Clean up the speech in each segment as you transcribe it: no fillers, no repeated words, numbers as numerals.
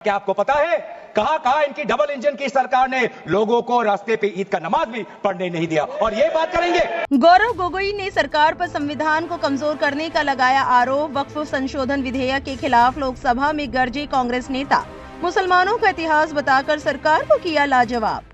क्या आपको पता है कहां इनकी डबल इंजन की सरकार ने लोगों को रास्ते पे ईद का नमाज भी पढ़ने नहीं दिया, और ये बात करेंगे। गौरव गोगोई ने सरकार पर संविधान को कमजोर करने का लगाया आरोप। वक्फ संशोधन विधेयक के खिलाफ लोकसभा में गरजे कांग्रेस नेता। मुसलमानों का इतिहास बताकर सरकार को किया लाजवाब।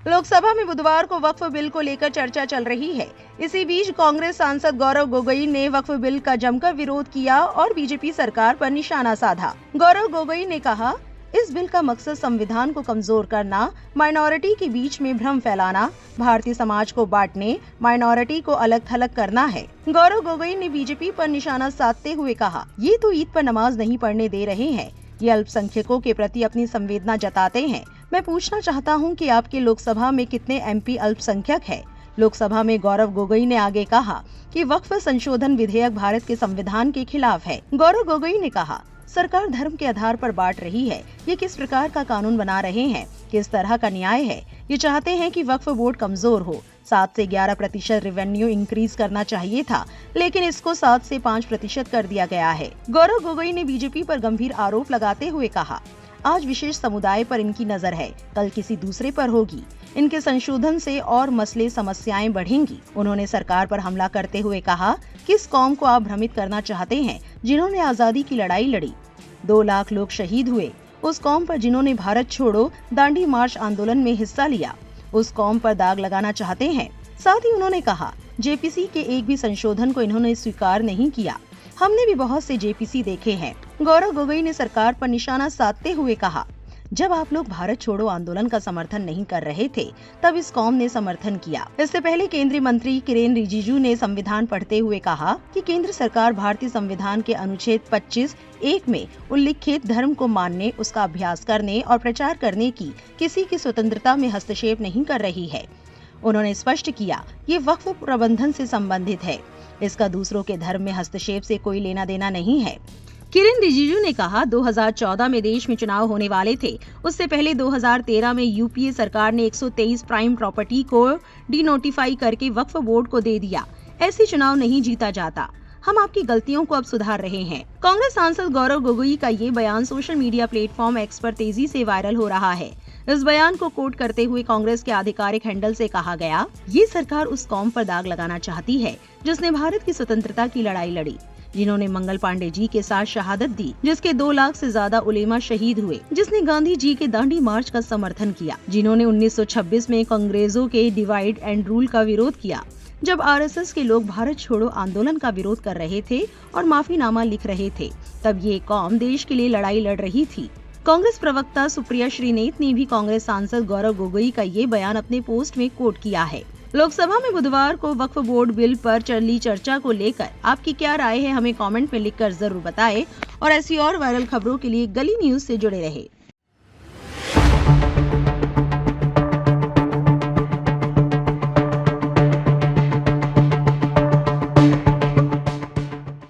लोकसभा में बुधवार को वक्फ बिल को लेकर चर्चा चल रही है। इसी बीच कांग्रेस सांसद गौरव गोगोई ने वक्फ बिल का जमकर विरोध किया और बीजेपी सरकार पर निशाना साधा। गौरव गोगोई ने कहा, इस बिल का मकसद संविधान को कमजोर करना, माइनॉरिटी के बीच में भ्रम फैलाना, भारतीय समाज को बांटने, माइनॉरिटी को अलग थलग करना है। गौरव गोगोई ने बीजेपी पर निशाना साधते हुए कहा, ये तो ईद पर नमाज नहीं पढ़ने दे रहे हैं, ये अल्पसंख्यकों के प्रति अपनी संवेदना जताते हैं। मैं पूछना चाहता हूं कि आपके लोकसभा में कितने एमपी अल्पसंख्यक हैं? लोकसभा में गौरव गोगोई ने आगे कहा कि वक्फ संशोधन विधेयक भारत के संविधान के खिलाफ है। गौरव गोगोई ने कहा, सरकार धर्म के आधार पर बांट रही है। ये किस प्रकार का कानून बना रहे हैं? किस तरह का न्याय है? ये चाहते हैं कि वक्फ बोर्ड कमजोर हो। 7 से 11% रेवेन्यू इंक्रीज करना चाहिए था, लेकिन इसको 7 से 5% कर दिया गया है। गौरव गोगोई ने बीजेपी पर गंभीर आरोप लगाते हुए कहा, आज विशेष समुदाय पर इनकी नजर है, कल किसी दूसरे पर होगी। इनके संशोधन से और मसले समस्याएं बढ़ेंगी। उन्होंने सरकार पर हमला करते हुए कहा, किस कौम को आप भ्रमित करना चाहते हैं जिन्होंने आजादी की लड़ाई लड़ी? 2 लाख लोग शहीद हुए। उस कौम पर जिन्होंने भारत छोड़ो दांडी मार्च आंदोलन में हिस्सा लिया, उस कौम पर दाग लगाना चाहते हैं। साथ ही उन्होंने कहा, जेपीसी के एक भी संशोधन को इन्होंने स्वीकार नहीं किया। हमने भी बहुत से जेपीसी देखे हैं। गौरव गोगोई ने सरकार पर निशाना साधते हुए कहा, जब आप लोग भारत छोड़ो आंदोलन का समर्थन नहीं कर रहे थे, तब इस कौम ने समर्थन किया। इससे पहले केंद्रीय मंत्री किरेन रिजिजू ने संविधान पढ़ते हुए कहा कि केंद्र सरकार भारतीय संविधान के अनुच्छेद 25(1) में उल्लिखित धर्म को मानने, उसका अभ्यास करने और प्रचार करने की किसी की स्वतंत्रता में हस्तक्षेप नहीं कर रही है। उन्होंने स्पष्ट किया, ये वक्फ प्रबंधन से संबंधित है, इसका दूसरों के धर्म में हस्तक्षेप से कोई लेना देना नहीं है। किरेन रिजिजू ने कहा, 2014 में देश में चुनाव होने वाले थे। उससे पहले 2013 में यूपीए सरकार ने 123 प्राइम प्रॉपर्टी को डिनोटिफाई करके वक्फ बोर्ड को दे दिया। ऐसे चुनाव नहीं जीता जाता। हम आपकी गलतियों को अब सुधार रहे हैं। कांग्रेस सांसद गौरव गोगोई का ये बयान सोशल मीडिया प्लेटफॉर्म एक्स पर तेजी से वायरल हो रहा है। इस बयान को कोट करते हुए कांग्रेस के आधिकारिक हैंडल से कहा गया, ये सरकार उस कौम पर दाग लगाना चाहती है जिसने भारत की स्वतंत्रता की लड़ाई लड़ी, जिन्होंने मंगल पांडे जी के साथ शहादत दी, जिसके 2 लाख से ज्यादा उलेमा शहीद हुए, जिसने गांधी जी के दांडी मार्च का समर्थन किया, जिन्होंने 1926 में कांग्रेसों के डिवाइड एंड रूल का विरोध किया, जब आरएसएस के लोग भारत छोड़ो आंदोलन का विरोध कर रहे थे और माफीनामा लिख रहे थे, तब ये कौम देश के लिए लड़ाई लड़ रही थी। कांग्रेस प्रवक्ता सुप्रिया श्रीनेत ने भी कांग्रेस सांसद गौरव गोगोई का ये बयान अपने पोस्ट में कोट किया है। लोकसभा में बुधवार को वक्फ बोर्ड बिल पर चली चर्चा को लेकर आपकी क्या राय है, हमें कमेंट में लिखकर जरूर बताएं और ऐसी और वायरल खबरों के लिए गली न्यूज से जुड़े रहें।